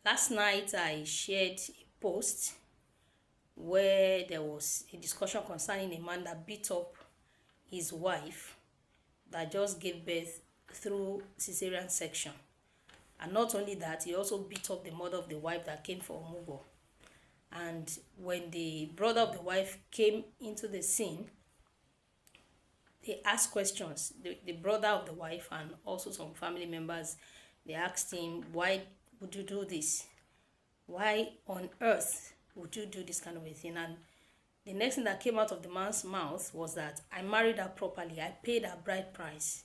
Last night I shared a post where there was a discussion concerning a man that beat up his wife that just gave birth through cesarean section. And not only that, he also beat up the mother of the wife that came for Omugo. And when the brother of the wife came into the scene, they asked questions. The brother of the wife and also some family members, they asked him, why would you do this? Why on earth would you do this kind of a thing? And the next thing that came out of the man's mouth was that I married her properly. I paid her bride price,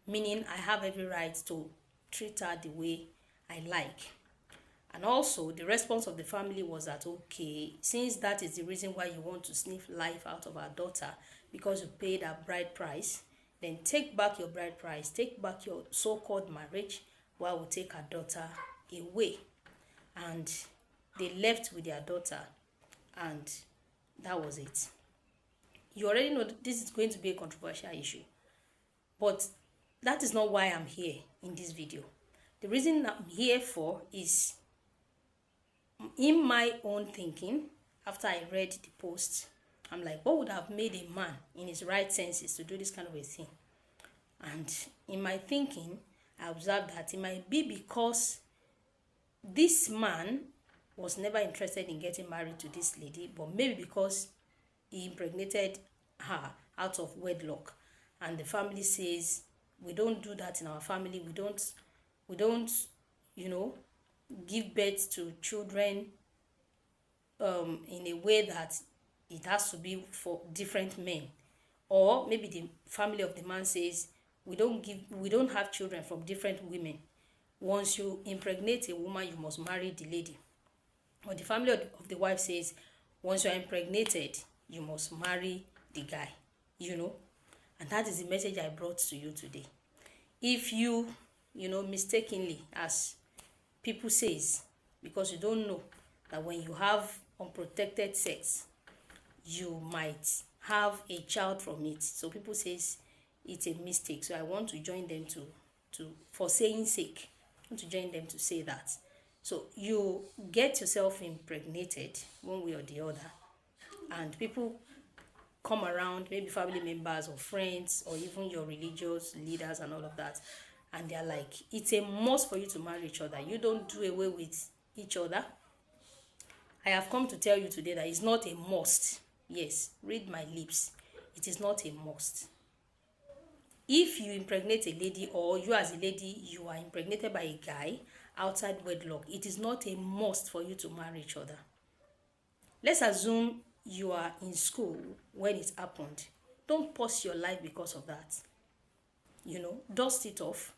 meaning I have every right to treat her the way I like. And also, the response of the family was that, okay, since that is the reason why you want to sniff life out of our daughter because you paid her bride price, then take back your bride price, take back your so-called marriage, while we take our daughter away. And they left with their daughter, and that was it. You already know that this is going to be a controversial issue, but that is not why I'm here in this video. The reason I'm here for is, in my own thinking, after I read the post, I'm like, what would have made a man in his right senses to do this kind of a thing? And in my thinking, I observed that it might be because this man was never interested in getting married to this lady, but maybe because he impregnated her out of wedlock, and the family says, we don't do that in our family. We don't give birth to children in a way that it has to be for different men. Or maybe the family of the man says, we don't have children from different women. Once you impregnate a woman, you must marry the lady. Or the family of the wife says, once you are impregnated, you must marry the guy. And that is the message I brought to you today. If you mistakenly, as people says, because you don't know that when you have unprotected sex, you might have a child from it. So people says it's a mistake. So I want to join them to for saying sake. I want to join them to say that. So you get yourself impregnated one way or the other, and people come around, maybe family members or friends or even your religious leaders and all of that, and they're like, it's a must for you to marry each other. You don't do away with each other. I have come to tell you today that it's not a must. Yes, read my lips. It is not a must. If you impregnate a lady, or you as a lady, you are impregnated by a guy outside wedlock, it is not a must for you to marry each other. Let's assume you are in school when it happened. Don't pause your life because of that. Dust it off.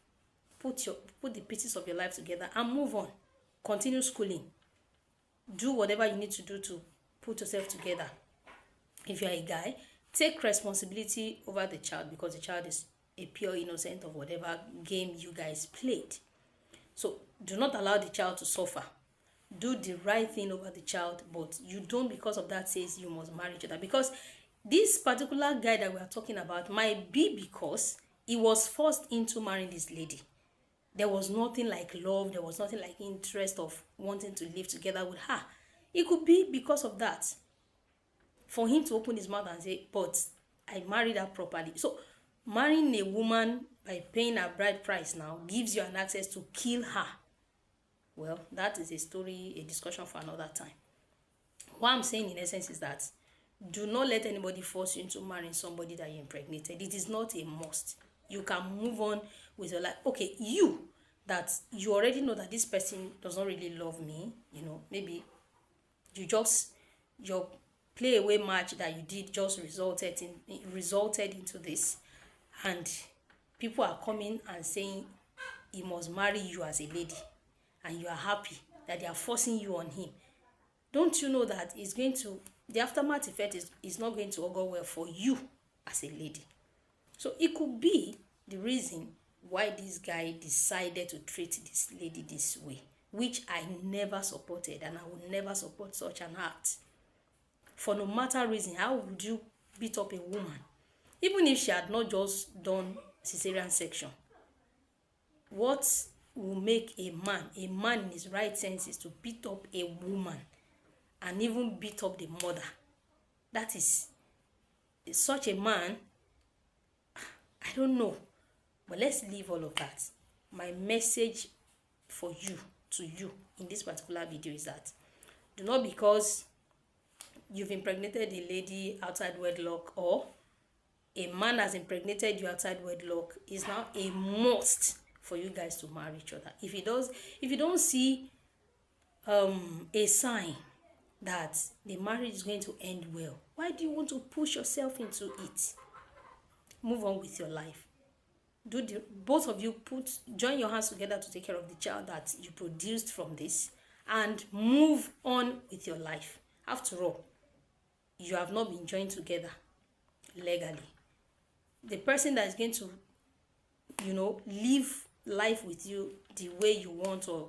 Put the pieces of your life together and move on. Continue schooling. Do whatever you need to do to put yourself together. If you are a guy, take responsibility over the child, because the child is a pure innocent of whatever game you guys played. So do not allow the child to suffer. Do the right thing over the child, but you don't, because of that, says you must marry each other. Because this particular guy that we are talking about might be because he was forced into marrying this lady. There was nothing like love. There was nothing like interest of wanting to live together with her. It could be because of that. For him to open his mouth and say, but I married her properly. So marrying a woman by paying her bride price now gives you an access to kill her. Well, that is a story, a discussion for another time. What I'm saying in essence is that do not let anybody force you into marrying somebody that you impregnated. It is not a must. You can move on with your life. Okay, you already know that this person does not really love me. Maybe your play away match that you did just resulted into this, and people are coming and saying he must marry you as a lady, and you are happy that they are forcing you on him. Don't you know that the aftermath effect is not going to augur well for you as a lady? So it could be the reason why this guy decided to treat this lady this way, which I never supported, and I would never support such an act. For no matter reason, how would you beat up a woman? Even if she had not just done cesarean section, what will make a man in his right senses to beat up a woman and even beat up the mother. That is, such a man, I don't know. But let's leave all of that. My message for you, to you, in this particular video is that do not, because you've impregnated a lady outside wedlock, or a man has impregnated you outside wedlock, is now a must for you guys to marry each other. If you don't see a sign that the marriage is going to end well, why do you want to push yourself into it? Move on with your life. Both of you join your hands together to take care of the child that you produced from this, and move on with your life. After all, you have not been joined together legally. The person that is going to, live life with you the way you want, or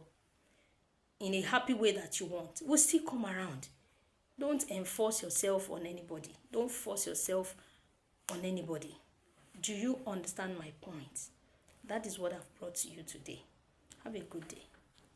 in a happy way that you want, will still come around. Don't enforce yourself on anybody. Don't force yourself on anybody. Do you understand my point? That is what I've brought to you today. Have a good day.